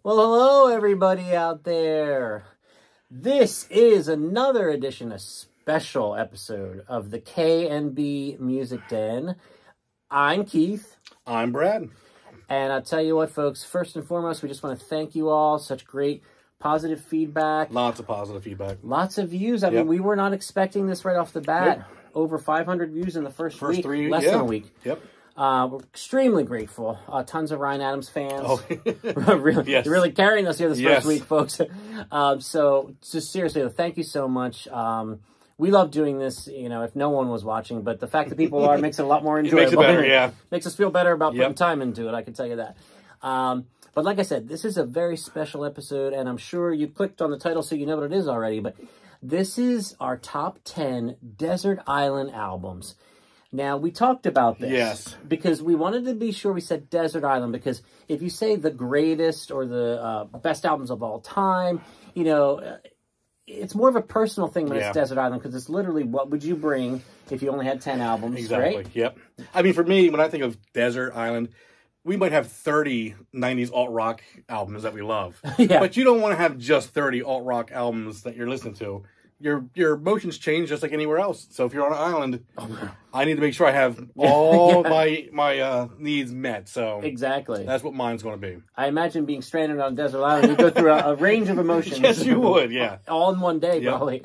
Well, hello, everybody out there. This is another edition, a special episode of the K&B Music Den. I'm Keith. I'm Brad. And I'll tell you what, folks, first and foremost, we just want to thank you all. Such great positive feedback. Lots of positive feedback. Lots of views. I mean, we were not expecting this right off the bat. Yep. Over 500 views in the first week. Less yeah. than a week. Yep. We're extremely grateful. Tons of Ryan Adams fans. Oh. really, Yes. really carrying us here this Yes. first week, folks. So just seriously, thank you so much. We love doing this, you know, if no one was watching, but the fact that people are makes it a lot more enjoyable. Makes it better, yeah. Makes us feel better about putting time into it, I can tell you that. But like I said, this is a very special episode, and I'm sure you clicked on the title so you know what it is already, but this is our top 10 Desert Island albums. Now, we talked about this. Yes. Because we wanted to be sure we said Desert Island, because if you say the greatest or the best albums of all time, you know, it's more of a personal thing when it's Desert Island, because it's literally what would you bring if you only had 10 albums, Exactly, right? Yep. I mean, for me, when I think of Desert Island, we might have 30 90s alt-rock albums that we love. But you don't want to have just 30 alt-rock albums that you're listening to. Your emotions change just like anywhere else. So if you're on an island, I need to make sure I have all my needs met. So exactly, that's what mine's going to be. I imagine being stranded on a desert island, you go through a range of emotions. Yes, you would. Yeah, all in one day, probably.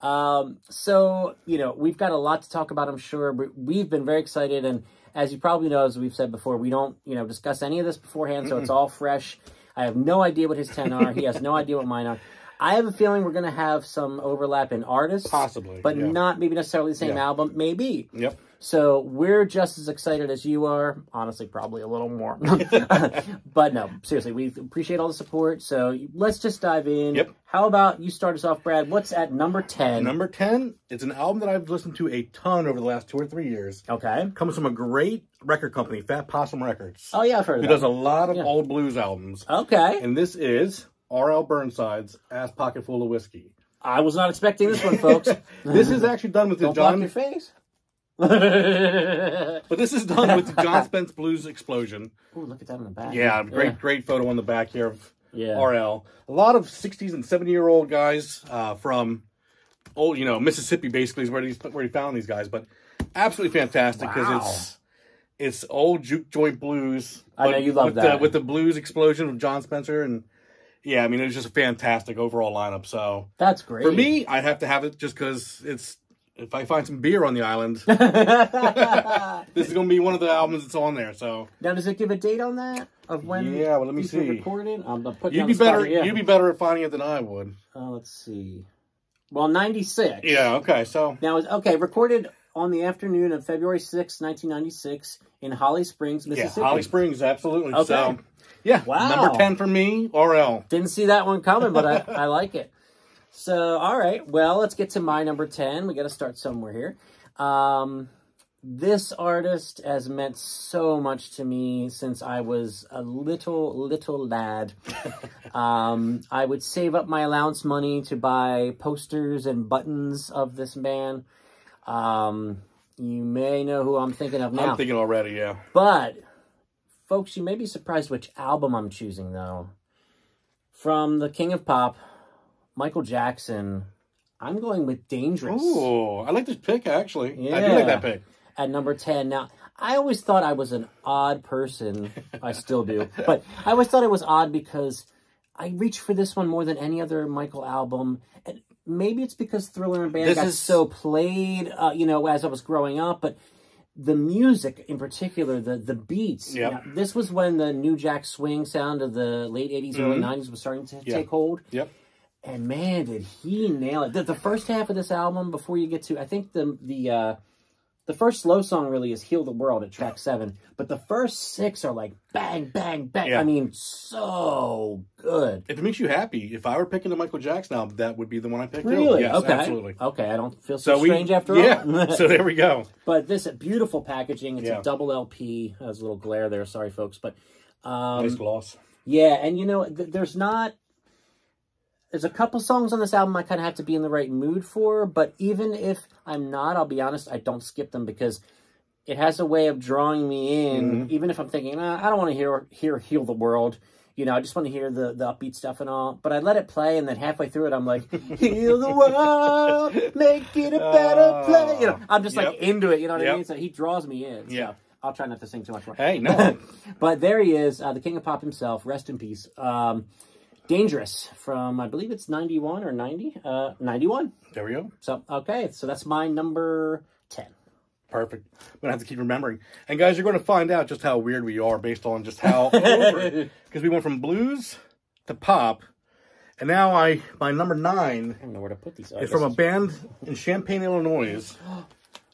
So you know, we've got a lot to talk about. I'm sure we've been very excited, and as you probably know, as we've said before, we don't discuss any of this beforehand, so it's all fresh. I have no idea what his 10 are. He has no idea what mine are. I have a feeling we're going to have some overlap in artists. Possibly. But not maybe necessarily the same album. Maybe. Yep. So we're just as excited as you are. Honestly, probably a little more. But no, seriously, we appreciate all the support. So let's just dive in. Yep. How about you start us off, Brad? What's at number 10? Number 10, it's an album that I've listened to a ton over the last 2 or 3 years. Okay. Comes from a great record company, Fat Possum Records. Oh, yeah, I've heard of that. Who does a lot of old blues albums. Okay. And this is R.L. Burnside's Ass Pocket Full of Whiskey. I was not expecting this one, folks. This is actually done with the Don't block your face. But this is done with the John Spence Blues Explosion. Ooh, look at that on the back. Yeah, great photo on the back here of R.L. A lot of 60s and 70-year-old guys from old, Mississippi basically is where he found these guys. But absolutely fantastic because it's old juke joint blues. I know you love that. With the blues explosion of John Spencer. And yeah, I mean, it was just a fantastic overall lineup. So that's great. For me, I have to have it just because if I find some beer on the island, this is going to be one of the albums that's on there. So now, does it give a date on that of when? Yeah, well, let me see. Recorded. I'm putting you'd be better. You'd be better at finding it than I would. Let's see. Well, 96. Yeah. Okay. So now, recorded on the afternoon of February 6, 1996, in Holly Springs, Mississippi. Yeah, Holly Springs, absolutely. Okay. So, yeah. Wow. Number 10 for me, RL. Didn't see that one coming, but I like it. So, all right. Well, let's get to my number 10. We got to start somewhere here. This artist has meant so much to me since I was a little lad. I would save up my allowance money to buy posters and buttons of this man. You may know who I'm thinking of now. I'm thinking already, yeah. But, folks, you may be surprised which album I'm choosing, though. From the King of Pop, Michael Jackson, I'm going with Dangerous. Ooh, I like this pick, actually. Yeah. I do like that pick. At number 10. Now, I always thought I was an odd person. I still do. But I always thought it was odd because I reached for this one more than any other Michael album. And maybe it's because Thriller and Band got so played, as I was growing up. But the music in particular, the beats. Yep. This was when the New Jack Swing sound of the late 80s, early 90s was starting to take hold. Yep. And man, did he nail it. The first half of this album, before you get to, I think the first slow song really is Heal the World at track 7. But the first 6 are like bang, bang, bang. Yeah. I mean, so good. If it makes you happy, if I were picking the Michael Jackson album, that would be the one I picked. Really? Yes, okay. Absolutely. Okay, I don't feel so strange after all. Yeah, so there we go. But this beautiful packaging. It's a double LP. There's a little glare there. Sorry, folks. But nice gloss. Yeah, and there's a couple songs on this album I kind of have to be in the right mood for, but even if I'm not, I'll be honest, I don't skip them because it has a way of drawing me in, even if I'm thinking, I don't want to hear Heal the World. You know, I just want to hear the upbeat stuff and all. But I let it play, and then halfway through it, I'm like, heal the world, make it a better place. You know, I'm just like into it, you know what I mean? So he draws me in. So I'll try not to sing too much more. Hey, no. But there he is, the king of pop himself. Rest in peace. Dangerous from, I believe it's 91 or 90? 91. There we go. So, okay. So that's my number 10. Perfect. I'm going to have to keep remembering. And guys, you're going to find out just how weird we are based on just how over. Because we went from blues to pop. And now my number 9 I don't know where to put these. is from a band in Champaign, Illinois.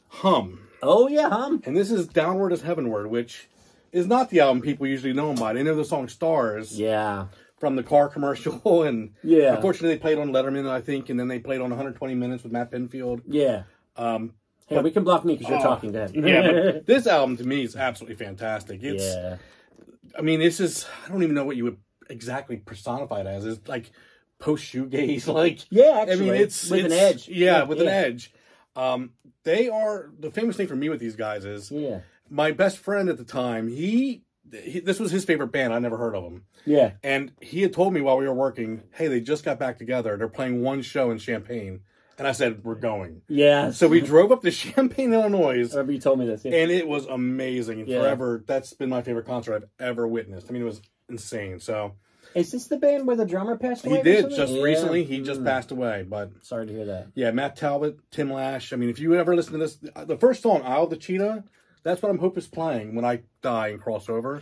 Hum. Oh, yeah, Hum. And this is Downward is Heavenward, which is not the album people usually know them by. They know the song Stars. Yeah. From the car commercial. And unfortunately, they played on Letterman, I think. And then they played on 120 Minutes with Matt Penfield. Yeah. Hey, we can block me because you're talking to him. Yeah, but this album to me is absolutely fantastic. It's, I mean, this is, I don't even know what you would exactly personify it as. It's like post shoegaze, like actually, I mean, it's an edge. Yeah, with an edge. They are the famous thing for me with these guys is my best friend at the time. He this was his favorite band. I never heard of them. Yeah, and he had told me while we were working, hey, they just got back together. They're playing one show in Champaign. And I said, we're going. Yeah. So we drove up to Champaign, Illinois. I remember you told me this. Yeah. And it was amazing. And forever, that's been my favorite concert I've ever witnessed. I mean, it was insane. So, is this the band where the drummer passed away? He did. Just recently, he just passed away. But sorry to hear that. Yeah, Matt Talbot, Tim Lash. I mean, if you ever listen to this, the first song, Isle of the Cheetah, that's what I'm hoping is playing when I die and cross over.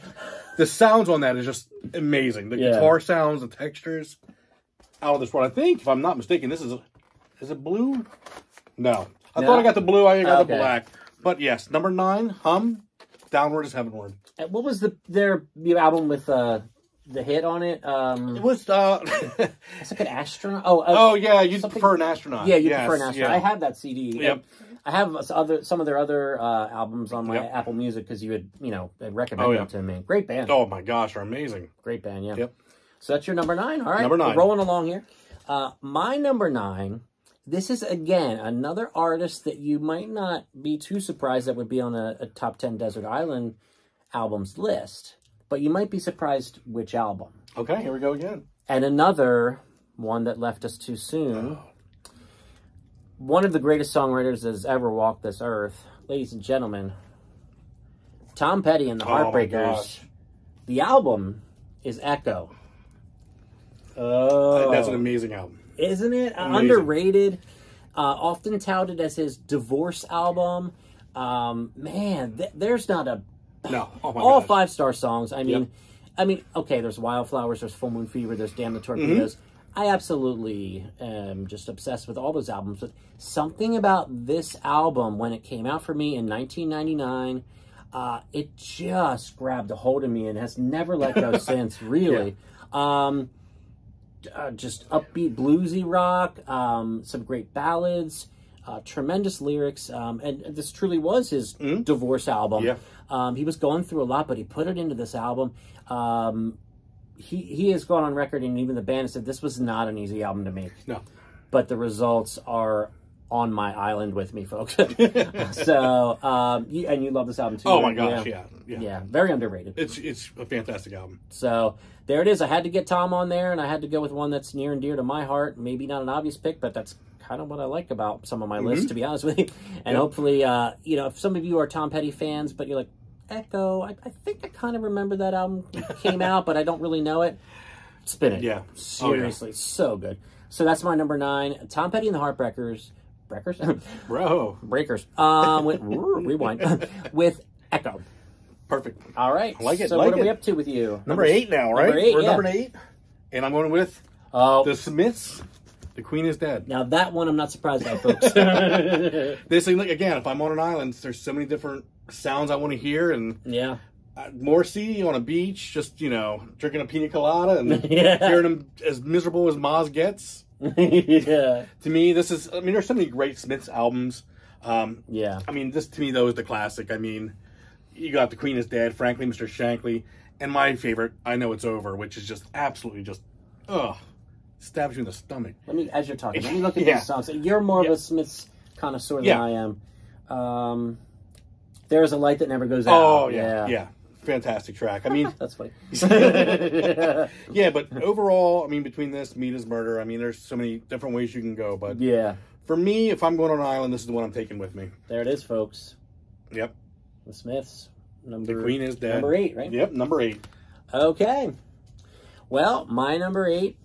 The sounds on that is just amazing. The guitar sounds, the textures. Out of this world. I think, if I'm not mistaken, this is... Is it blue? No. I thought I got the blue. I got the black. But yes, number 9, Hum, Downward is Heavenward. And what was their album with the hit on it? It was... it's like an astronaut. Oh yeah, you prefer an astronaut. Yeah, you prefer an astronaut. Yeah. I have that CD. Yep. I have some of their other albums on my Apple Music because you had recommended them to me. Great band. Oh my gosh, they're amazing. Great band, yeah. Yep. So that's your number 9. All right. Number 9. We're rolling along here. My number 9... This is, again, another artist that you might not be too surprised that would be on a top 10 Desert Island albums list. But you might be surprised which album. Okay, here we go again. And another one that left us too soon. One of the greatest songwriters that has ever walked this earth. Ladies and gentlemen, Tom Petty and the Heartbreakers. The album is Echo. Oh, that's an amazing album. Isn't it? Underrated. Often touted as his divorce album. Man, there's not a... No. Oh my all gosh. 5-star songs. I mean, okay, there's Wildflowers, there's Full Moon Fever, there's Damn the Torpedoes. I absolutely am just obsessed with all those albums. But something about this album, when it came out for me in 1999, it just grabbed a hold of me and has never let go since, really. Just upbeat bluesy rock, some great ballads, tremendous lyrics, and this truly was his divorce album. Yeah. He was going through a lot, but he put it into this album. He has gone on record, and even the band said this was not an easy album to make. No. But the results are on my island with me, folks. So, and you love this album too. Oh my gosh, yeah. Very underrated. It's a fantastic album. So there it is. I had to get Tom on there, and I had to go with one that's near and dear to my heart. Maybe not an obvious pick, but that's kind of what I like about some of my lists, to be honest with you. And hopefully, if some of you are Tom Petty fans, but you're like, Echo, I think I kind of remember that album came out, but I don't really know it. Spin it. Yeah. Seriously, so good. So that's my number 9. Tom Petty and the Heartbreakers. Breakers. Rewind. With Echo. Perfect. All right. I like it. So what are we up to with you? Number 8 now, right? Number 8, We're number 8. And I'm going with The Smiths. The Queen is Dead. Now that one I'm not surprised by, folks. This thing, again, if I'm on an island, there's so many different sounds I want to hear, and Morrissey on a beach, just drinking a pina colada and hearing him as miserable as Maz gets. To me, this is. I mean, there's so many great Smiths albums. I mean, this to me though is the classic. I mean, you got The Queen is Dead, Frankly, Mr. Shankly, and my favorite, I Know It's Over, which is just absolutely just stabs you in the stomach. As you're talking, let me look at these songs. You're more of a Smiths connoisseur than I am. There's a Light That Never Goes Out. Oh, yeah. fantastic track. I mean, that's funny. Yeah, but overall, I mean, between this, Meat is Murder, I mean, there's so many different ways you can go. But yeah, for me, if I'm going on an island, this is the one I'm taking with me. there it is, folks. Yep. The Smiths. The Queen is dead. Number 8, right? Yep, number 8. Okay. Well, my number 8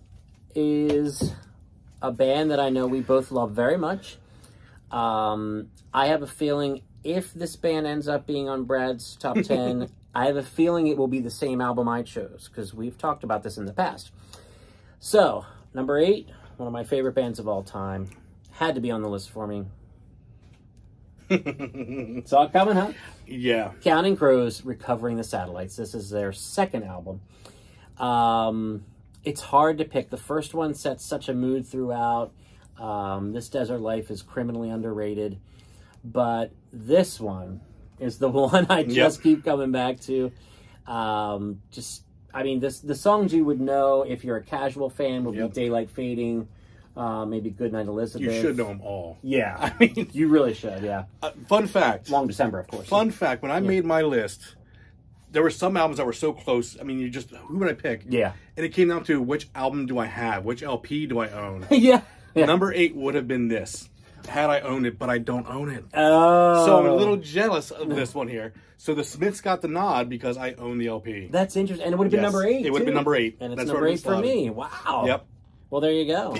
is a band that I know we both love very much. I have a feeling if this band ends up being on Brad's top 10, I have a feeling it will be the same album I chose, because we've talked about this in the past. So, number 8, one of my favorite bands of all time. Had to be on the list for me. Saw it coming, huh? Yeah. Counting Crows, Recovering the Satellites. This is their second album. It's hard to pick. The first one sets such a mood throughout. This Desert Life is criminally underrated. But this one is the one I just keep coming back to. I mean, the songs you would know if you're a casual fan would be Daylight Fading, maybe Goodnight Elizabeth. You should know them all. Yeah. I mean, you really should, yeah. Fun fact. Long December, of course. Fun fact, when I made my list, there were some albums that were so close. I mean, who would I pick? Yeah. And it came down to which album do I have? Which LP do I own? Yeah. Number 8 would have been this, had I owned it, but I don't own it. Oh. So I'm a little jealous of this one here. So the Smiths got the nod because I own the LP. That's interesting. And it would have been number 8, It would have been number 8. And it's number 8 for me. Wow. Yep. Well, there you go.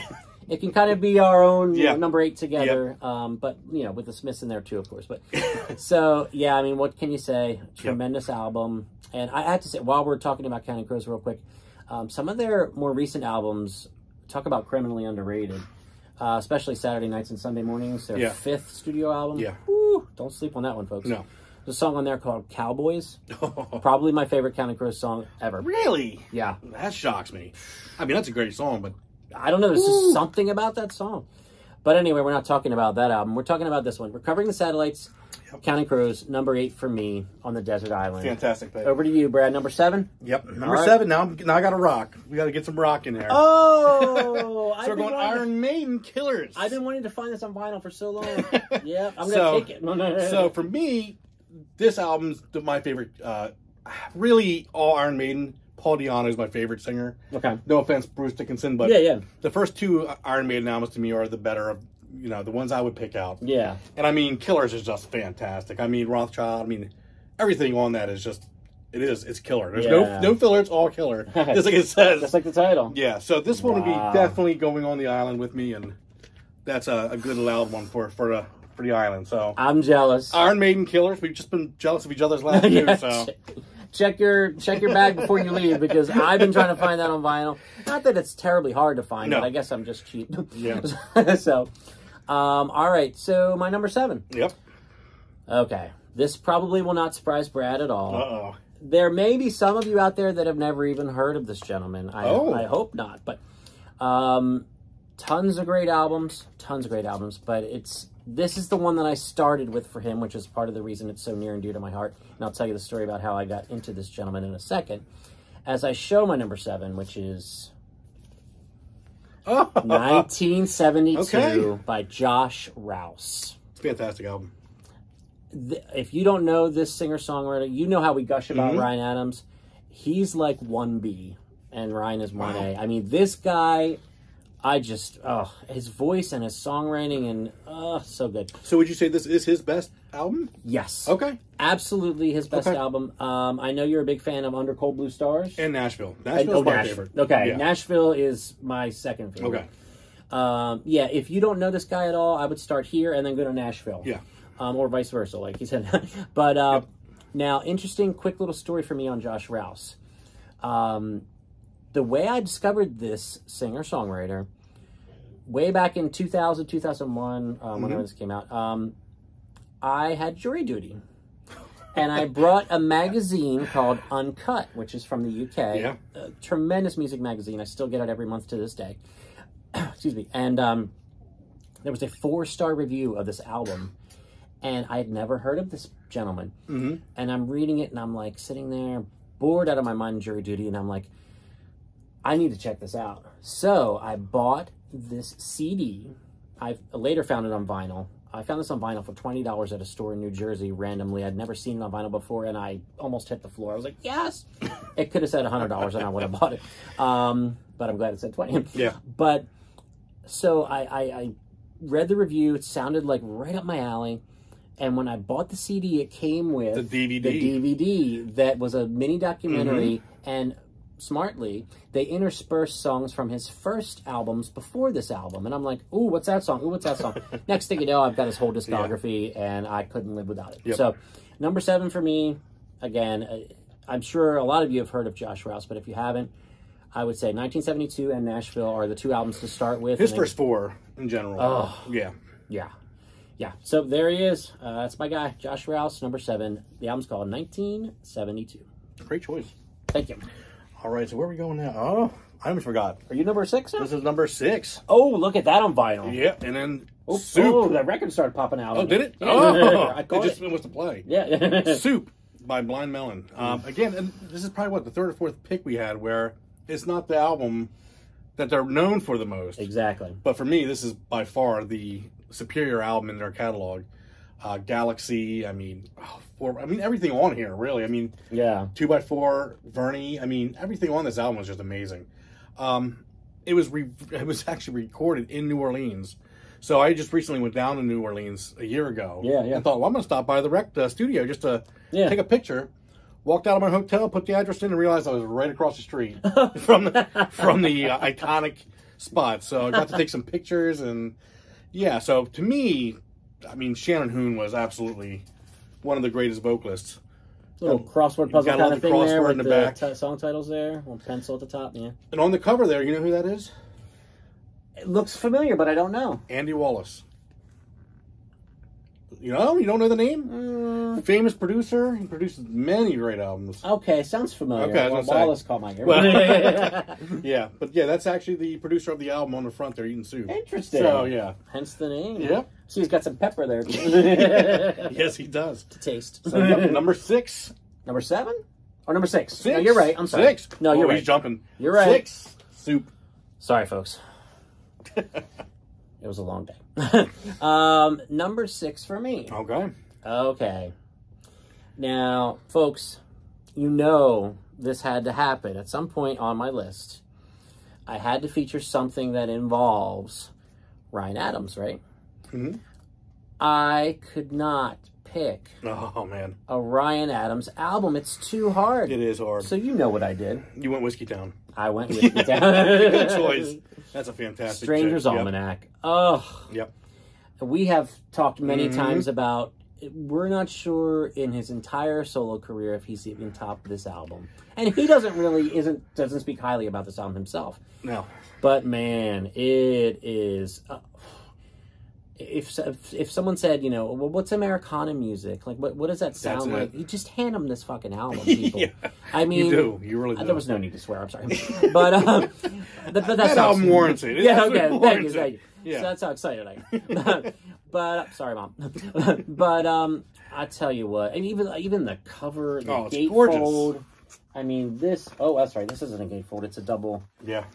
It can kind of be our own number 8 together, Yep. but, you know, with the Smiths in there, too, of course. But so, yeah, I mean, what can you say? Tremendous album. And I have to say, while we're talking about Counting Crows real quick, some of their more recent albums, talk about criminally underrated, especially Saturday Nights and Sunday Mornings, their 5th studio album. Yeah. Woo, don't sleep on that one, folks. No. There's a song on there called Cowboys. Probably my favorite Counting Crows song ever. Really? Yeah. That shocks me. I mean, that's a great song, but... I don't know. There's just something about that song. But anyway, we're not talking about that album. We're talking about this one. Recovering the Satellites, Counting Crows, number 8 for me on the Desert Island. Fantastic pick. Over to you, Brad. Number 7? Yep. Number 7. Now I got to rock. We got to get some rock in there. Oh! So we're going Iron Maiden, Killers. I've been wanting to find this on vinyl for so long. Yeah, I'm going to take it. So for me, this album's my favorite. Really, all Iron Maiden. Paul Di'Anno is my favorite singer. Okay. No offense, Bruce Dickinson, but the first 2 Iron Maiden albums to me are the better of, the ones I would pick out. Yeah. And I mean, Killers is just fantastic. I mean, Rothschild, I mean, everything on that is just, it's killer. There's no filler, it's all killer. Just like it says. Just like the title. Yeah, so this one would be definitely going on the island with me, and that's a good loud one for the island. So I'm jealous. Iron Maiden, Killers, we've just been jealous of each other's last two, so... Check your bag before you leave, because I've been trying to find that on vinyl. Not that it's terribly hard to find, but I guess I'm just cheap. Yeah. So, all right. So my number 7. Yep. Okay. This probably will not surprise Brad at all. Uh-oh. There may be some of you out there that have never even heard of this gentleman. I hope not. But tons of great albums. But this is the one that I started with for him, which is part of the reason it's so near and dear to my heart. And I'll tell you the story about how I got into this gentleman in a second. As I show my number 7, which is 1972 by Josh Rouse. Fantastic album. If you don't know this singer-songwriter, you know how we gush about Ryan Adams. He's like 1B, and Ryan is 1A. I mean, this guy... his voice and his songwriting and so good. So would you say this is his best album? Yes. Okay. Absolutely his best album. I know you're a big fan of Under Cold Blue Stars. And Nashville. Nashville's my favorite. Okay. Yeah. Nashville is my second favorite. Okay. If you don't know this guy at all, I would start here and then go to Nashville. Yeah. Or vice versa, like he said. But now, interesting, quick little story for me on Josh Rouse. The way I discovered this singer-songwriter, way back in 2000, 2001, whenever this came out, I had jury duty. And I brought a magazine called Uncut, which is from the UK. Yeah. A tremendous music magazine. I still get it every month to this day. Excuse me. And there was a 4-star review of this album. And I had never heard of this gentleman. And I'm reading it, and I'm like sitting there, bored out of my mind in jury duty, and I'm like, I need to check this out. So I bought this CD. I later found it on vinyl. I found this on vinyl for $20 at a store in New Jersey randomly. I'd never seen it on vinyl before, and I almost hit the floor. I was like, yes! It could have said $100, and I would have bought it. But I'm glad it said 20. Yeah. But, so I read the review. It sounded like right up my alley. And when I bought the CD, it came with the DVD that was a mini documentary, and smartly, they interspersed songs from his first albums before this album. And I'm like, ooh, what's that song? Ooh, what's that song? Next thing you know, I've got his whole discography, and I couldn't live without it. Yep. So, number 7 for me, again, I'm sure a lot of you have heard of Josh Rouse, but if you haven't, I would say 1972 and Nashville are the 2 albums to start with. His first 4, in general. Oh. Yeah. Yeah. Yeah. So, there he is. That's my guy, Josh Rouse, number 7. The album's called 1972. Great choice. Thank you. All right, so where are we going now? Oh, I almost forgot. Are you number 6 now? This is number 6. Oh, look at that on vinyl. Yeah, and then Soup. Oh, that record started popping out. Oh, did it? Yeah. Oh, I it just was to play. Yeah. Soup by Blind Melon. Again, and this is probably, the 3rd or 4th pick we had where it's not the album that they're known for the most. Exactly. But for me, this is by far the superior album in their catalog. Galaxy, everything on here, really. I mean, yeah. 2x4, Vernie. I mean, everything on this album was just amazing. It was actually recorded in New Orleans. So I just recently went down to New Orleans a year ago. Yeah, yeah. And thought, well, I'm going to stop by the studio just to take a picture. Walked out of my hotel, put the address in, and realized I was right across the street from the iconic spot. So I got to take some pictures, and yeah. So to me, I mean, Shannon Hoon was absolutely one of the greatest vocalists. Little crossword puzzle kind of thing there with the back. Song titles there. Little pencil at the top, yeah. And on the cover there, you know who that is? It looks familiar, but I don't know. Andy Wallace. You don't know the name? Famous producer. He produces many great albums. Okay, sounds familiar. Okay, well, Wallace caught my ear. Yeah, but yeah, that's actually the producer of the album on the front there, eating soup. Interesting. So, yeah. Hence the name. Yep. See, he's got some pepper there. Yes, he does. To taste. So, number 6. Number 7? Or number 6? 6. No, you're right. I'm sorry. 6. No, you're right. He's jumping. You're right. 6. Soup. Sorry, folks. It was a long day. Number 6 for me. Okay. Now, folks, you know this had to happen at some point on my list. I had to feature something that involves Ryan Adams, right? Mm-hmm. I could not pick a Ryan Adams album. It's too hard. It is hard. So you know what I did. You went Whiskey Town. I went Whiskey Town. Good choice. That's a fantastic Stranger's Almanac. Oh. Yep. We have talked many times about, we're not sure in his entire solo career if he's even topped this album. And he doesn't speak highly about this album himself. No. But man, it is... If someone said, well, what's Americana music? Like, what does that sound like? You just hand them this fucking album, people. Yeah. I mean... You do. You really do. There was no need to swear, I'm sorry. But that album warrants it. Yeah, okay. Thank you. Yeah. So that's how excited I am. But sorry, Mom. But I tell you what, and even the cover, the gatefold. I mean, this. Oh, that's right. This isn't a gatefold. It's a double. Yeah.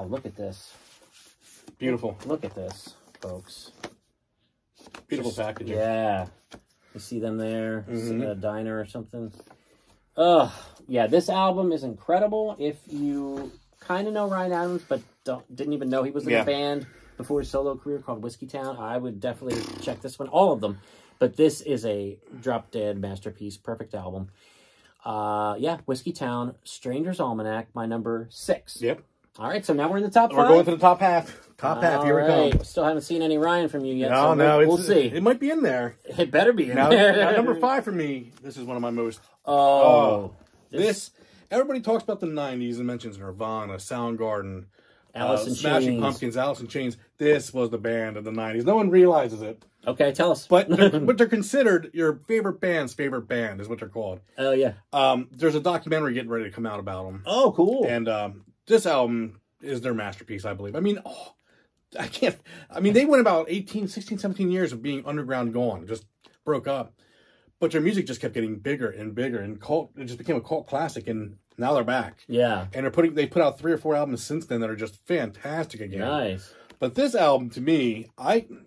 Look at this. Beautiful. Look at this, folks. Beautiful packaging. Yeah. You see them there? Mm-hmm. A diner or something. Yeah. This album is incredible. If you kind of know Ryan Adams, but didn't even know he was in a band before his solo career called Whiskey Town, I would definitely check this one. All of them. But this is a drop-dead masterpiece. Perfect album. Whiskey Town, Stranger's Almanac, my number 6. Yep. All right, so now we're in the top 5. We're going to the top half. Top half, here we go. Still haven't seen any Ryan from you yet, we'll see. It might be in there. It better be in there. Now, number 5 for me, this is one of my most... Everybody talks about the 90s and mentions Nirvana, Soundgarden, Smashing Pumpkins, Alice in Chains. This was the band of the 90s. No one realizes it. Okay, tell us. But they're considered your favorite band's favorite band is what they're called. Oh, yeah. There's a documentary getting ready to come out about them. Oh, cool. And this album is their masterpiece, I believe. I mean, they went about 16, 17 years of being underground gone. Just broke up. But their music just kept getting bigger and bigger, and it just became a cult classic, and now they're back. Yeah. And they put out 3 or 4 albums since then that are just fantastic again. Nice. But this album, to me,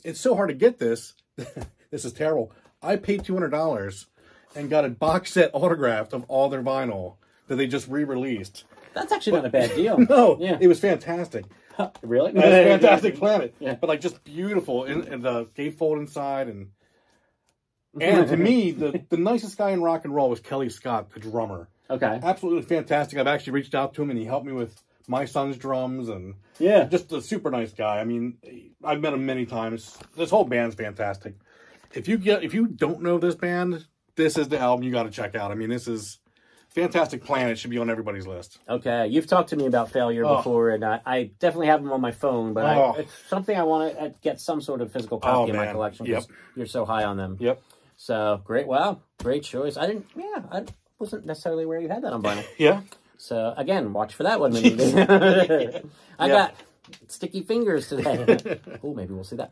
it's so hard to get this. this is terrible. I paid $200 and got a box set autographed of all their vinyl that they just re-released. That's actually not a bad deal. No, yeah. It was fantastic. Really? It was Fantastic Planet. Yeah. But like just beautiful in the gatefold inside and to me, the nicest guy in rock and roll was Kelly Scott, the drummer. Okay. Absolutely fantastic. I've actually reached out to him and he helped me with my son's drums and just a super nice guy. I mean, I've met him many times. This whole band's fantastic. If you don't know this band, this is the album you got to check out. I mean, this is Fantastic Planet. Should be on everybody's list. Okay, you've talked to me about Failure before, and I definitely have them on my phone, but it's something I want to get some sort of physical copy in my collection because you're so high on them. Yep. So great! Wow, great choice. I wasn't necessarily aware you had that on vinyl. Yeah. So again, watch for that one. I got sticky fingers today. Oh, maybe we'll see that.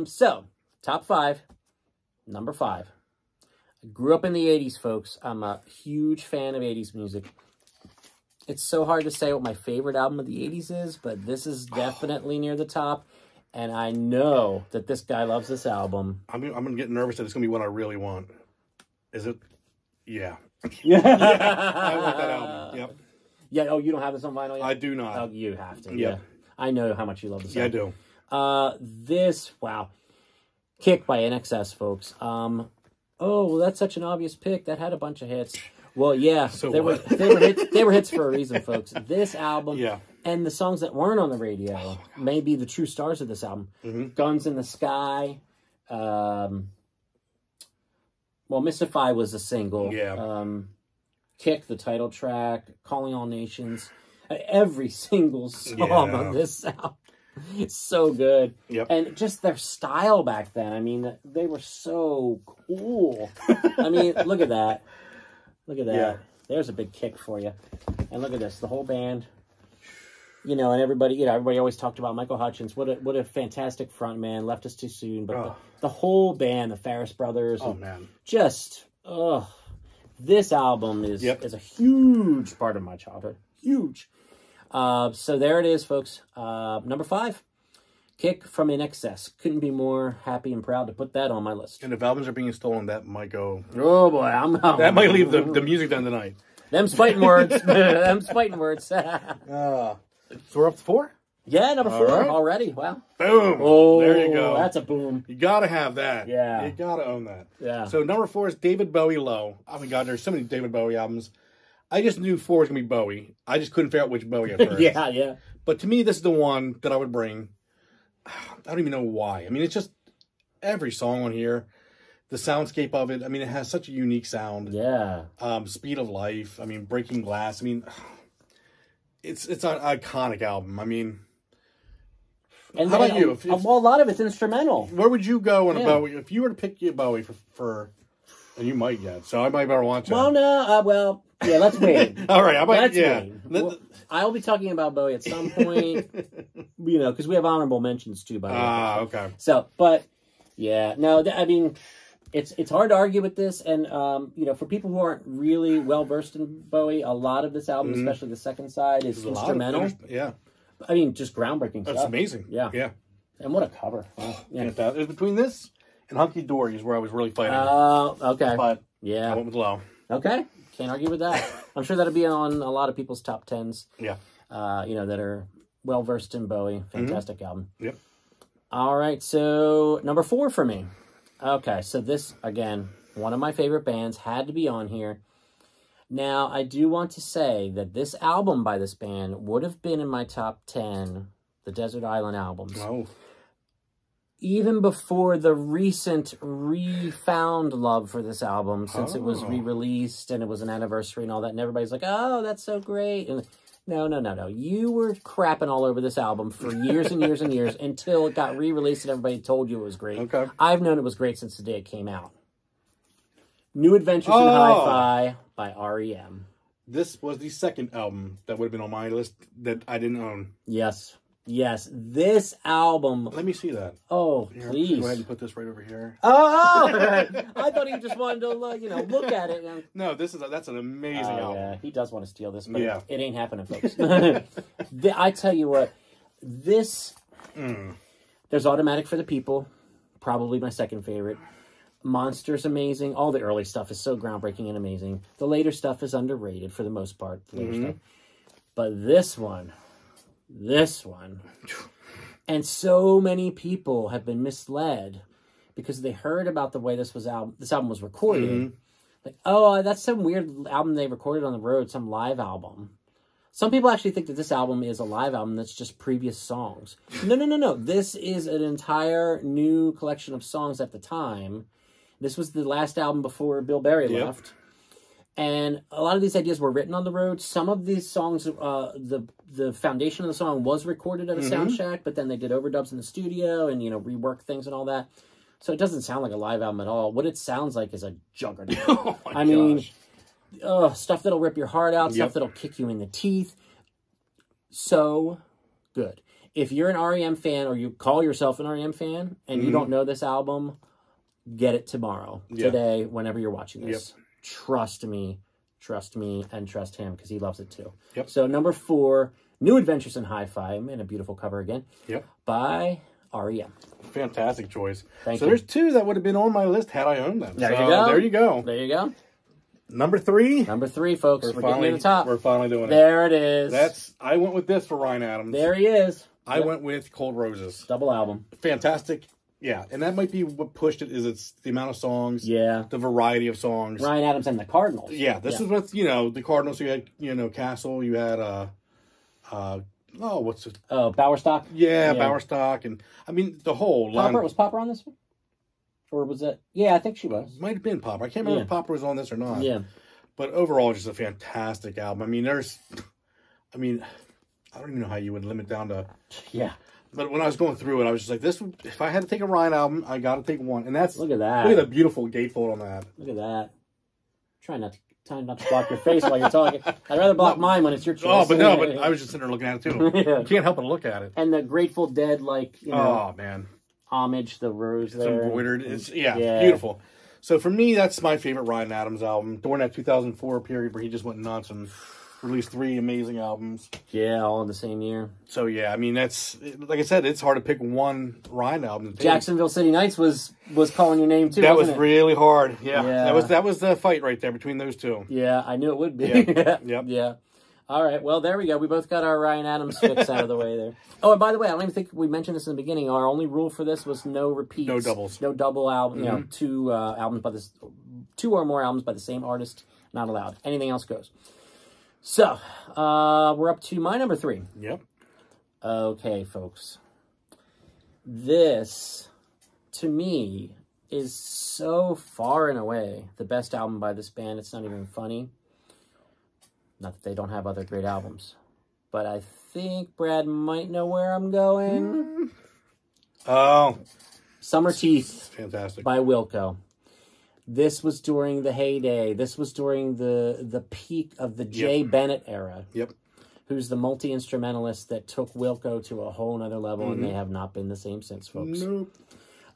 So top 5, number 5. I grew up in the 80s, folks. I'm a huge fan of 80s music. It's so hard to say what my favorite album of the 80s is, but this is definitely near the top. And I know that this guy loves this album. I'm going to get nervous that it's going to be what I really want. Is it? Yeah. Yeah. I want that album. Yep. Yeah. Oh, you don't have this on vinyl yet? I do not. Oh, you have to. Yep. Yeah. I know how much you love this album. Yeah, I do. Wow. Kick by NXS, folks. Oh, well, that's such an obvious pick. That had a bunch of hits. Well, yeah. So they were hits. They were hits for a reason, folks. This album. Yeah. And the songs that weren't on the radio may be the true stars of this album. Mm-hmm. Guns in the Sky. Well, Mystify was a single. Yeah. Kick, the title track. Calling All Nations. Every single song on this album. It's so good. Yep. And just their style back then. I mean, they were so cool. I mean, look at that. Look at that. Yeah. There's a big kick for you. And look at this. The whole band. You know, and everybody always talked about Michael Hutchence. What a fantastic front man. Left us too soon. But the whole band, the Ferris Brothers. Oh, man. Just, this album is a huge part of my childhood. Huge. So there it is, folks. Number 5, Kick from NXS. Couldn't be more happy and proud to put that on my list. And if albums are being stolen, that might go... Oh, boy. That might leave the music down tonight. Them spiting words. Them spiting words. So we're up to 4? Yeah, number 4 already. Wow. Boom. Oh, there you go. That's a boom. You got to have that. Yeah. You got to own that. Yeah. So number 4 is David Bowie Low. Oh, my God. There's so many David Bowie albums. I just knew 4 was going to be Bowie. I just couldn't figure out which Bowie at first. Yeah. But to me, this is the one that I would bring. I don't even know why. I mean, it's just every song on here. The soundscape of it. I mean, it has such a unique sound. Yeah. Speed of Life. I mean, Breaking Glass. I mean, it's an iconic album. I mean, and how about you? Well, a lot of it's instrumental. Where would you go in a Bowie? If you were to pick your Bowie for and you might get, so I might better watch it. Well, no, let's wait. All right, let's wait. Well, I'll be talking about Bowie at some point, because we have honorable mentions too, by the way. Okay. So, but, yeah, no, I mean, it's hard to argue with this, and, for people who aren't really well-versed in Bowie, a lot of this album, especially the second side, is instrumental. I mean, just groundbreaking stuff. That's amazing. Yeah. And what a cover. Wow. Yeah. It was between this and Hunky Dory is where I was really fighting. Okay. But yeah, I went with Low. Okay. Can't argue with that. I'm sure that'll be on a lot of people's top 10s. Yeah. That are well-versed in Bowie. Fantastic album. Yep. All right. So, number 4 for me. Okay. So this, again, one of my favorite bands, had to be on here. Now, I do want to say that this album by this band would have been in my top 10, the Desert Island albums. Oh. Even before the recent refound love for this album, since it was re-released and it was an anniversary and all that, and everybody's like, oh, that's so great. And no. You were crapping all over this album for years and years and years until it got re-released and everybody told you it was great. Okay. I've known it was great since the day it came out. New Adventures in Hi-Fi by R.E.M. This was the second album that would have been on my list that I didn't own. Yes, this album. Let me see that. Oh, here, please. Go ahead and put this right over here. Oh! I thought he just wanted to, look at it. And... No, that's an amazing album. Yeah, he does want to steal this, but it ain't happening, folks. I tell you what, there's There's Automatic for the People, probably my second favorite. Monster's amazing. All the early stuff is so groundbreaking and amazing. The later stuff is underrated for the most part. The later stuff. But this one, and so many people have been misled because they heard about the way this album was recorded. Like, oh, that's some weird album they recorded on the road, some live album. Some people actually think that this album is a live album that's just previous songs. No. This is an entire new collection of songs at the time. This was the last album before Bill Berry left. And a lot of these ideas were written on the road. Some of these songs, the foundation of the song was recorded at a sound shack, but then they did overdubs in the studio and, reworked things and all that. So it doesn't sound like a live album at all. What it sounds like is a juggernaut. Oh my gosh. Stuff that'll rip your heart out, stuff that'll kick you in the teeth. So good. If you're an REM fan or you call yourself an REM fan and you don't know this album, get it tomorrow, today, whenever you're watching this. Trust me, and trust him because he loves it too. So number 4, New Adventures in Hi-Fi, and a beautiful cover again, by REM. Fantastic choice. Thank you. There's 2 that would have been on my list had I owned them. There you go. There you go. Number 3. Number 3, folks. We're getting to the top. We're finally doing it. There it is. I went with this for Ryan Adams. There he is. I went with Cold Roses. Double album. Fantastic. Yeah, and that might be what pushed it, is it's the amount of songs. Yeah. The variety of songs. Ryan Adams and the Cardinals. Yeah, this is what, the Cardinals, you had, Castle, you had, what's it? Oh, Bowerstock? Yeah, Bowerstock, and, I mean, the whole line. Was Popper on this one? Or was it? Yeah, I think she was. Might have been Popper. I can't remember if Popper was on this or not. Yeah. But overall, just a fantastic album. I mean, I don't even know how you would limit down to... Yeah. But when I was going through it, I was just like, if I had to take a Ryan album, I got to take one. And that's... Look at that. Look at the beautiful gatefold on that. Look at that. Try not to block your face while you're talking. I'd rather block mine when it's your choice. Oh, but no, but I was just sitting there looking at it, too. You can't help but look at it. And the Grateful Dead, oh, man. Homage, the rose there. It's embroidered. It's, beautiful. So for me, that's my favorite Ryan Adams album. During that 2004 period where he just went nuts and released 3 amazing albums. Yeah, all in the same year. So yeah, I mean, that's, like I said, it's hard to pick one Ryan album to take. Jacksonville City Nights was calling your name too. That was really hard. Yeah. That was the fight right there between those 2. Yeah, I knew it would be. Yeah. All right, well, there we go. We both got our Ryan Adams fix out of the way there. Oh, and by the way, I don't even think we mentioned this in the beginning. Our only rule for this was no repeats. No doubles. No double album, 2 albums by this, 2 or more albums by the same artist, not allowed. Anything else goes. So, we're up to my number 3. Yep. Okay, folks. This, to me, is so far and away the best album by this band. It's not even funny. Not that they don't have other great albums. But I think Brad might know where I'm going. Oh. Summer Teeth. Fantastic. By Wilco. This was during the heyday. This was during the peak of the Jay Bennett era. Yep. Who's the multi-instrumentalist that took Wilco to a whole nother level, and they have not been the same since, folks. Nope.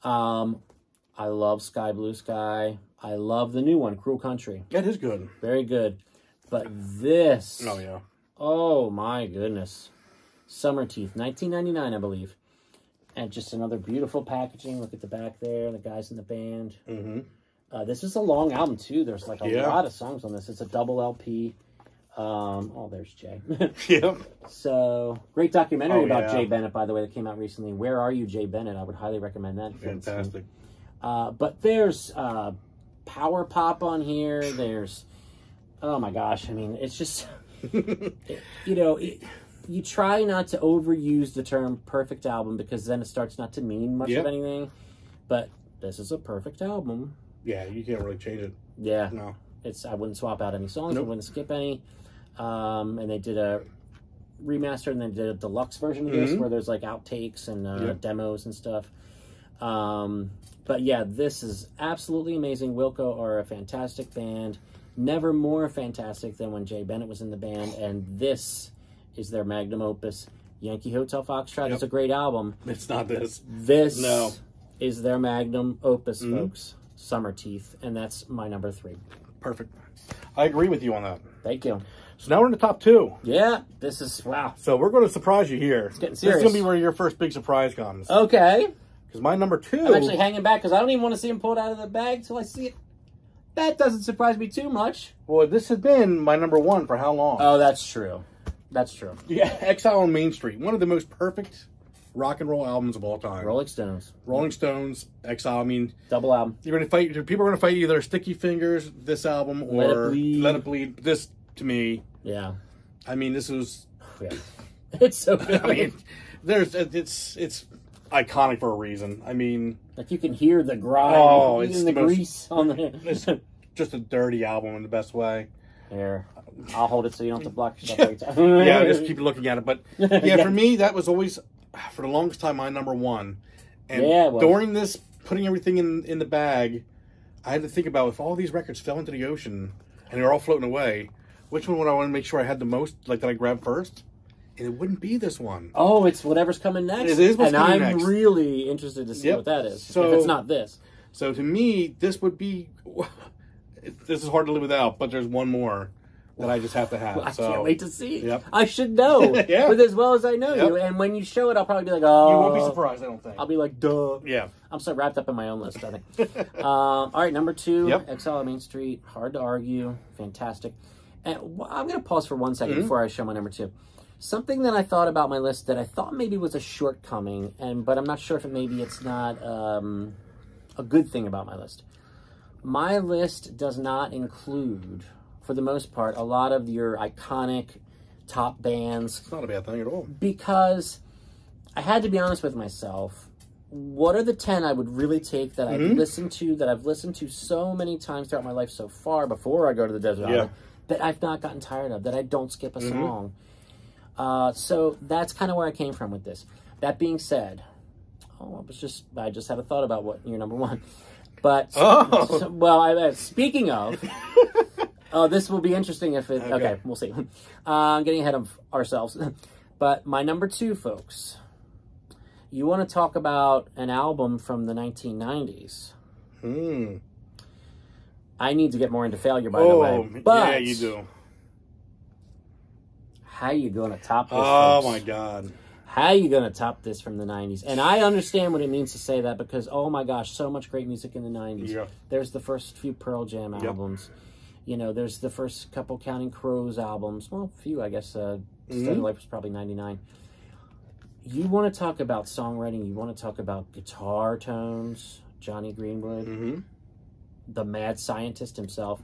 I love Sky Blue Sky. I love the new one, Cruel Country. That is good. Very good. But this... Oh, yeah. Oh, my goodness. Summer Teeth, 1999, I believe. And just another beautiful packaging. Look at the back there, the guys in the band. This is a long album, too. There's like a lot of songs on this. It's a double LP. Oh, there's Jay. Yep. So, great documentary about Jay Bennett, by the way, that came out recently. Where Are You, Jay Bennett? I would highly recommend that. Fantastic. But there's power pop on here. There's... Oh, my gosh. I mean, it's just... you try not to overuse the term perfect album because then it starts not to mean much of anything. But this is a perfect album. Yeah, you can't really change it. Yeah. No. I wouldn't swap out any songs. I wouldn't skip any. And they did a remaster and they did a deluxe version of this where there's like outtakes and demos and stuff. But yeah, this is absolutely amazing. Wilco are a fantastic band. Never more fantastic than when Jay Bennett was in the band, and this is their magnum opus. Yankee Hotel Foxtrot is a great album. It's not this. This is their magnum opus, folks. Summer Teeth, and that's my number 3. Perfect. I agree with you on that. Thank you. So now we're in the top 2. Yeah, this is, wow. So we're going to surprise you here. It's getting serious. This is going to be where your first big surprise comes. Okay. Because my number 2... I'm actually hanging back because I don't even want to see him pull it out of the bag till I see it. That doesn't surprise me too much. Well, this has been my number 1 for how long? Oh, that's true. That's true. Yeah, Exile on Main Street. One of the most perfect rock and roll albums of all time. Rolling Stones. Rolling Stones, Exile. I mean, double album. You're gonna fight. People are gonna fight either Sticky Fingers, this album, or Let It Bleed. This, to me, yeah. I mean, this was. Yeah. It's so good. I mean, it's iconic for a reason. I mean, like you can hear the grind. Oh, it's the grease on the. It's just a dirty album in the best way. Here, I'll hold it so you don't have to block yourself every time. Yeah, just keep looking at it. But yeah, for me, that was always, for the longest time, my number 1. And during this, putting everything in the bag, I had to think about if all these records fell into the ocean and they're all floating away, which one would I want to make sure I had the most, like that I grabbed first? And it wouldn't be this one. Oh, it's whatever's coming next. It is what's coming next. And I'm really interested to see what that is. So, if it's not this. So to me, this would be... This is hard to live without, but there's one more that I just have to have. Well, I can't wait to see. Yep. I should know. Yeah. With as well as I know you. And when you show it, I'll probably be like, oh. You won't be surprised, I don't think. I'll be like, duh. Yeah. I'm so wrapped up in my own list, I think. All right, number 2, Yep. Exile on Main Street. Hard to argue. Fantastic. And I'm going to pause for 1 second before I show my number 2. Something that I thought about my list that I thought maybe was a shortcoming, but I'm not sure if it's not a good thing about my list. My list does not include, for the most part, a lot of your iconic top bands. It's not a bad thing at all. Because I had to be honest with myself. What are the 10 I would really take that I've listened to so many times throughout my life so far before I go to the desert island that I've not gotten tired of, that I don't skip a song. So that's kind of where I came from with this. That being said, I just had a thought about what your number 1. But, speaking of, this will be interesting if it, okay we'll see. I'm getting ahead of ourselves. But my number 2, folks, you want to talk about an album from the 1990s. I need to get more into Failure, by the way. But yeah, you do. How you going to top this, Oh, folks? my God. How you going to top this from the 90s? And I understand what it means to say that because, oh my gosh, so much great music in the 90s. Yeah. There's the first few Pearl Jam albums. You know, there's the first couple Counting Crows albums. Well, a few, I guess. Steady Life was probably 99. You want to talk about songwriting. You want to talk about guitar tones. Johnny Greenwood. The mad scientist himself.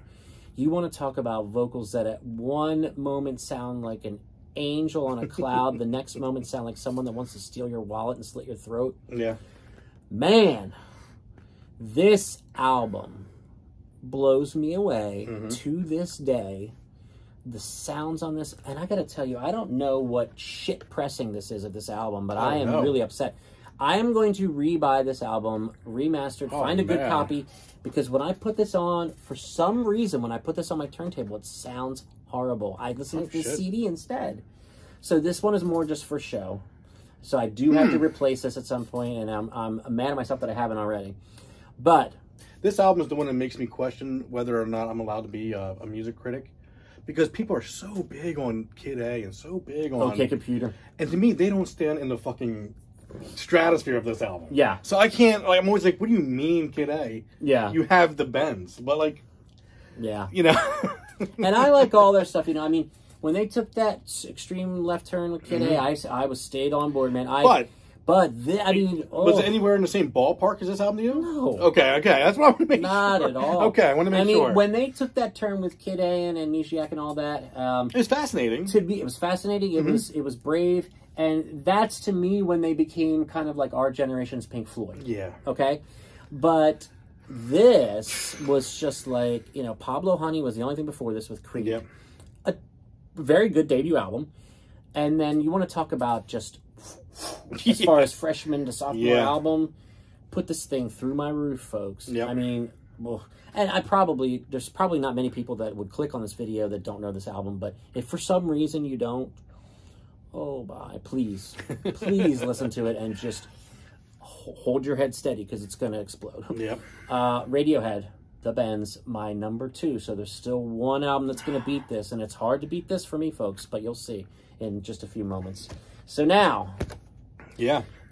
You want to talk about vocals that at one moment sound like an angel on a cloud, the next moment sound like someone that wants to steal your wallet and slit your throat. Yeah. Man, this album blows me away to this day. The sounds on this, and I gotta tell you, I don't know what shit pressing this is of this album, but I am really upset. I am going to re-buy this album, remastered, find a good copy, because when I put this on, for some reason, when I put this on my turntable, it sounds horrible. I listen to the CD instead. So this one is more just for show. So I do have to replace this at some point, and I'm mad at myself that I haven't already. But this album is the one that makes me question whether or not I'm allowed to be a music critic. Because people are so big on Kid A and so big on... OK Computer. And to me, they don't stand in the fucking stratosphere of this album. Yeah. So I can't... Like, I'm always like, what do you mean, Kid A? Yeah. You have the bends. But, like... Yeah. You know? And I like all their stuff. You know, I mean, when they took that extreme left turn with Kid A, I was stayed on board, man. But I mean... Was it anywhere in the same ballpark as this album to you? No. Okay. That's what I want to make Not sure. at all. Okay, I want to make sure. I mean, when they took that turn with Kid A and Nishiak and all that... it was fascinating. It was fascinating. It was brave. And that's, to me, when they became kind of like our generation's Pink Floyd. Yeah. Okay? But this was just like, you know, Pablo Honey was the only thing before this with Creed. Yep. A very good debut album. And then you want to talk about just... as far as freshman to sophomore album, put this thing through my roof, folks. Yep. I mean, well, and there's probably not many people that would click on this video that don't know this album, but if for some reason you don't, please listen to it and just hold your head steady because it's going to explode. Yep. Radiohead, The Bends, my number 2. So there's still one album that's going to beat this, and it's hard to beat this for me, folks, but you'll see in just a few moments. So now,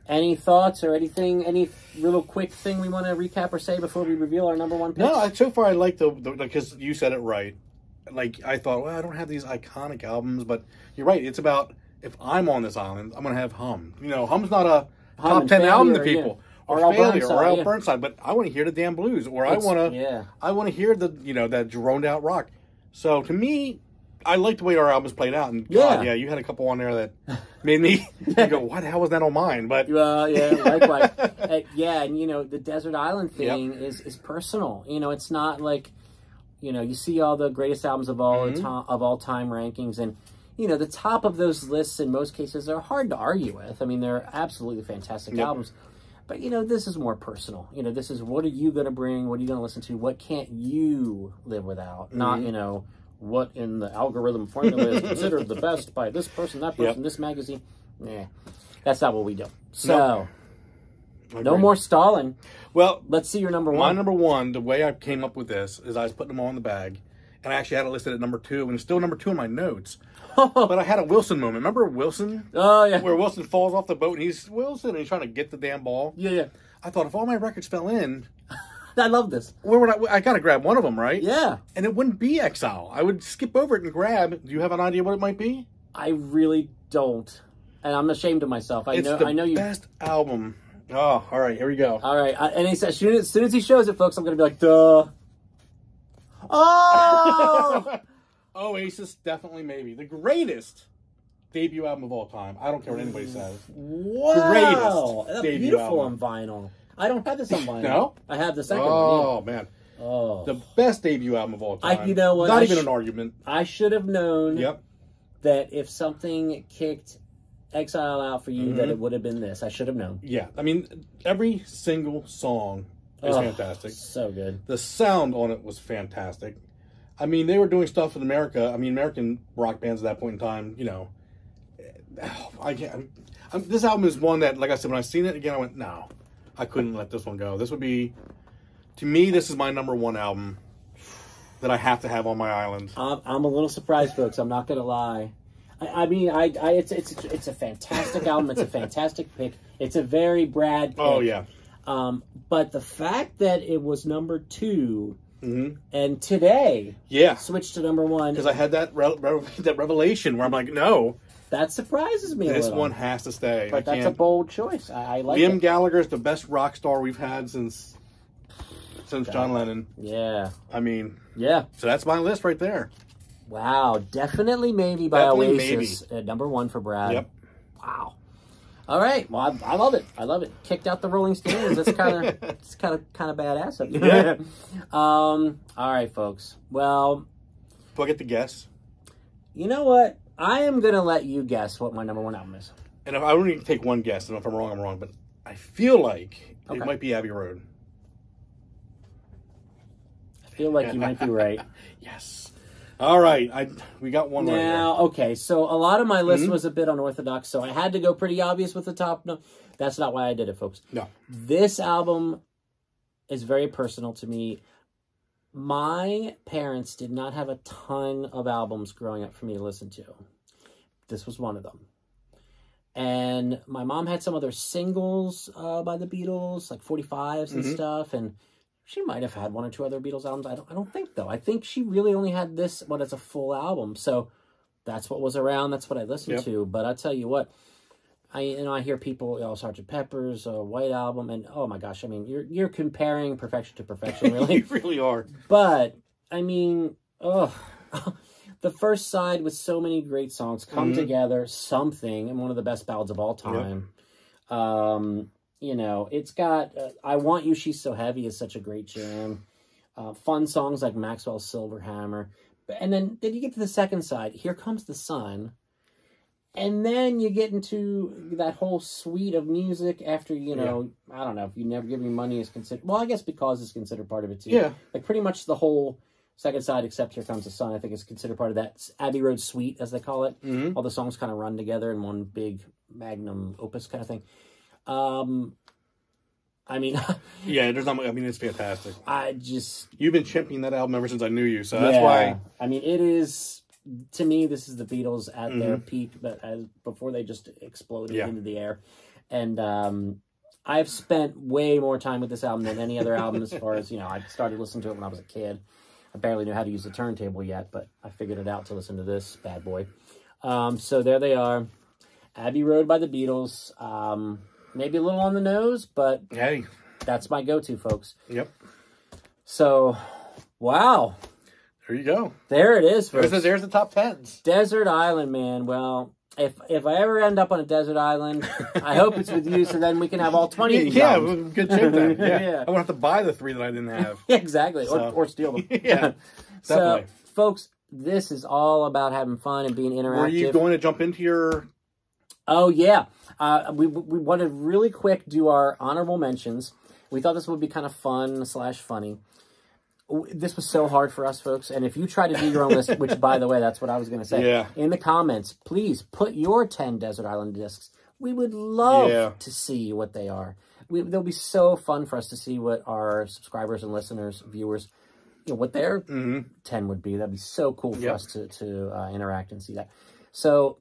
any thoughts or anything, any little quick thing we want to recap or say before we reveal our number 1 pick? No, so far I like the because you said it right. Like, I thought, well, I don't have these iconic albums, but you're right. It's about, if I'm on this island, I'm going to have Hum. You know, Hum's not a top 10 album to people. Or Failure, or Al Burnside, but I want to hear the damn blues, or I want to hear the, you know, that droned out rock. So to me, I like the way our albums played out, and God, you had a couple on there that made me go, "Why the hell was that on mine?" But likewise, and you know, the Desert Island thing is personal. You know, it's not like, you know, you see all the greatest albums of all time rankings, and you know, the top of those lists in most cases are hard to argue with. I mean, they're absolutely fantastic albums. But, you know, this is more personal. You know, this is, what are you going to bring? What are you going to listen to? What can't you live without? Not, you know, what in the algorithm formula is considered the best by this person, that person, this magazine. Nah, that's not what we do. So, no more stalling. Well, let's see your number 1. My number 1, the way I came up with this is I was putting them all in the bag. And I actually had it listed at number 2, and it's still number 2 in my notes. But I had a Wilson moment. Remember Wilson? Oh, yeah. Where Wilson falls off the boat, and he's Wilson, and he's trying to get the damn ball. Yeah. I thought, if all my records fell in... I love this. Where would I got to grab one of them, right? Yeah. And it wouldn't be Exile. I would skip over it and grab... Do you have an idea what it might be? I really don't. And I'm ashamed of myself. I know you... best album. Oh, all right. Here we go. All right. And he says, as soon as he shows it, folks, I'm going to be like, duh. Oh! Oasis, definitely, maybe. The greatest debut album of all time. I don't care what anybody says. Wow. Greatest debut beautiful album. On vinyl. I don't have this on vinyl. No? I have the second one. Oh, man. Oh. The best debut album of all time. You know what? Not even an argument. I should have known that if something kicked Exile out for you, that it would have been this. I should have known. Yeah. I mean, every single song is fantastic. So good. The sound on it was fantastic. I mean, they were doing stuff in America. I mean, American rock bands at that point in time, you know. I can't. This album is one that, like I said, when I seen it again, I went, no, I couldn't let this one go. This would be, to me, this is my number 1 album that I have to have on my island. I'm a little surprised, folks. I'm not gonna lie. I mean, it's a fantastic album. It's a fantastic pick. It's a very Brad pick. Oh yeah. But the fact that it was number 2. And today, switched to number 1 because I had that that revelation where I'm like, no, that surprises me. This one has to stay. But that's a bold choice. I like Liam Gallagher is the best rock star we've had since John Lennon. Yeah, I mean, so that's my list right there. Wow, definitely maybe by Oasis at number 1 for Brad. Yep. Wow. All right. Well, I love it. I love it. Kicked out the Rolling Stones. That's kind of badass of you. Yeah. All right, folks. Well, do I get to guess? You know what? I am gonna let you guess what my number 1 album is. And if I only take one guess, and if I'm wrong, I'm wrong. But I feel like it might be Abbey Road. I feel like you might be right. Yes. All right, we got one right now. Okay, so a lot of my list was a bit unorthodox, so I had to go pretty obvious with the top. No, that's not why I did it, folks. No, this album is very personal to me. My parents did not have a ton of albums growing up for me to listen to. This was one of them. And my mom had some other singles by the Beatles, like 45s and stuff, and she might have had 1 or 2 other Beatles albums. I don't think, though. I think she really only had this one as a full album. So that's what was around. That's what I listened to. But I tell you what, I hear people, Sgt. Pepper's White Album, and oh my gosh, I mean, you're comparing perfection to perfection, really. You really are. But I mean, the first side with so many great songs come together, something, and one of the best ballads of all time. Yep. You know, it's got I Want You, She's So Heavy is such a great jam. Fun songs like Maxwell's Silver Hammer. And then you get to the second side. Here Comes the Sun. And then you get into that whole suite of music after, you know, I don't know, if You Never Give Me Money is considered... Well, I guess Because is considered part of it, too. Yeah. Like, pretty much the whole second side, except Here Comes the Sun, I think is considered part of that Abbey Road suite, as they call it. All the songs kind of run together in one big magnum opus kind of thing. I mean, yeah, there's not. I mean, it's fantastic. You've been championing that album ever since I knew you, so that's why. I mean, it is, to me, this is the Beatles at their peak, but before they just exploded into the air. And I've spent way more time with this album than any other album as far as, I started listening to it when I was a kid. I barely knew how to use the turntable yet, but I figured it out to listen to this bad boy. So there they are. Abbey Road by the Beatles. Maybe a little on the nose, but hey, that's my go-to, folks. Yep. So, wow. There you go. There it is, folks. There's the top 10s. Desert Island, man. Well, if I ever end up on a desert island, I hope it's with you, so then we can have all 20 of these albums. Good shape then. Yeah. I won't have to buy the 3 that I didn't have. Exactly. So. Or steal them. Yeah. So, folks, this is all about having fun and being interactive. Were you going to jump into your... Oh, yeah. We wanted to really quick do our honorable mentions. We thought this would be kind of fun / funny. This was so hard for us, folks. And if you try to do your own list, which, by the way, that's what I was going to say. Yeah. In the comments, please put your 10 Desert Island discs. We would love to see what they are. They'll be so fun for us to see what our subscribers and listeners, viewers, what their 10 would be. That'd be so cool for us to interact and see that. So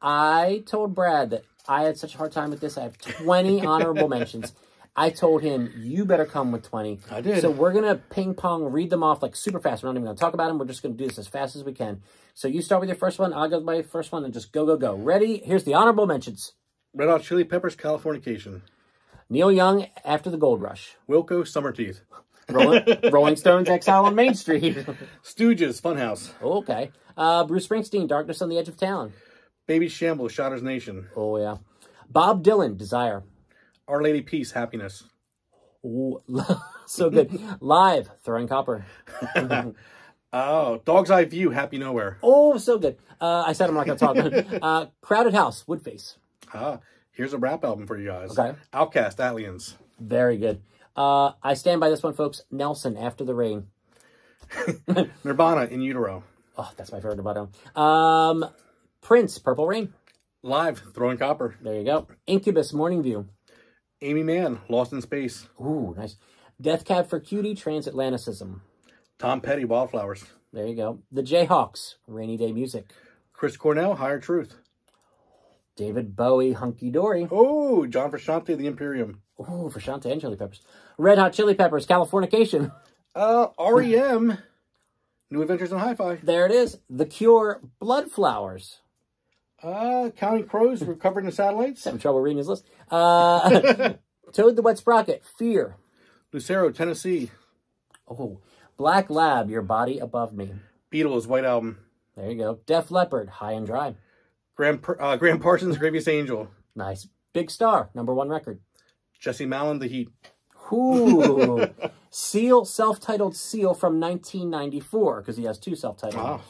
I told Brad that I had such a hard time with this. I have 20 honorable mentions. I told him, you better come with 20. I did. So we're going to ping pong, read them off like super fast. We're not even going to talk about them. We're just going to do this as fast as we can. So you start with your first one. I'll go with my first one and just go, go, go. Ready? Here's the honorable mentions. Red Hot Chili Peppers, Californication. Neil Young, After the Gold Rush. Wilco, Summer Teeth. Rolling Stones, Exile on Main Street. Stooges, Funhouse. Okay. Bruce Springsteen, Darkness on the Edge of Town. Baby Shambles, Shotter's Nation. Oh, yeah. Bob Dylan, Desire. Our Lady Peace, Happiness. Ooh, so good. Live, Throwing Copper. Oh, Dog's Eye View, Happy Nowhere. Oh, so good. I said I'm not going to talk. Crowded House, Woodface. Here's a rap album for you guys. Okay. Outkast, Aliens. Very good. I stand by this one, folks. Nelson, After the Rain. Nirvana, In Utero. Oh, that's my favorite Nirvana. Prince, Purple Rain. Live, Throwing Copper. There you go. Incubus, Morning View. Amy Mann, Lost in Space. Ooh, nice. Death Cab for Cutie, Transatlanticism. Tom Petty, Wildflowers. There you go. The Jayhawks, Rainy Day Music. Chris Cornell, Higher Truth. David Bowie, Hunky Dory. Oh, John Frusciante, The Imperium. Oh, Frusciante and Chili Peppers. Red Hot Chili Peppers, Californication. REM, New Adventures in Hi-Fi. There it is. The Cure, Blood Flowers. Counting Crows, Recovered in the Satellites. Having trouble reading his list. Toad the Wet Sprocket, Fear. Lucero, Tennessee. Oh, Black Lab, Your Body Above Me. Beatles, White Album. There you go. Def Leppard, High and Dry. Graham Parsons, Graviest Angel. Nice. Big Star, #1 record. Jesse Malin, The Heat. Ooh. Seal, self-titled Seal from 1994, because he has 2 self-titled. Wow.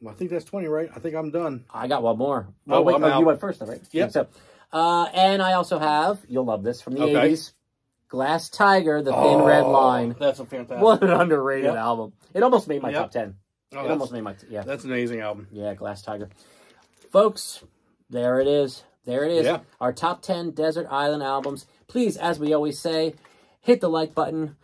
I think that's 20, right? I think I'm done. I got one more. Well, wait, I'm out. You went first, though, right? Yep. So, and I also have, you'll love this, from the 80s, Glass Tiger, The Thin Red Line. That's a fantastic. What an underrated album. It almost made my top 10. It almost made my, That's an amazing album. Yeah, Glass Tiger. Folks, there it is. There it is. Yeah. Our top 10 Desert Island albums. Please, as we always say, hit the like button.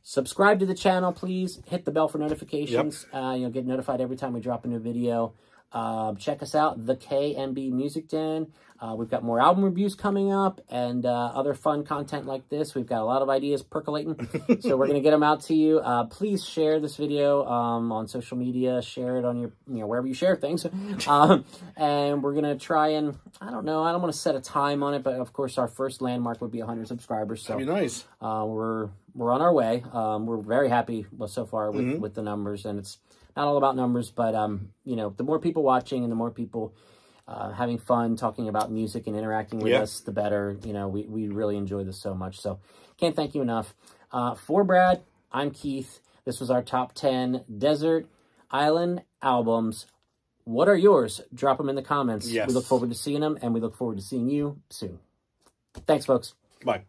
Subscribe to the channel, please. Hit the bell for notifications. You'll get notified every time we drop a new video. Check us out, the KMB Music Den. We've got more album reviews coming up and other fun content like this. We've got a lot of ideas percolating, so we're going to get them out to you. Please share this video on social media. Share it on your, wherever you share things. And we're going to try and, I don't want to set a time on it, but of course our first landmark would be 100 subscribers. So that'd be nice. We're on our way. We're very happy so far with the numbers, and it's not all about numbers, but the more people watching and the more people having fun talking about music and interacting with us, the better. We really enjoy this so much. So can't thank you enough. For Brad, I'm Keith. This was our top 10 Desert Island albums. What are yours? Drop them in the comments. Yes. We look forward to seeing them, and we look forward to seeing you soon. Thanks, folks. Bye.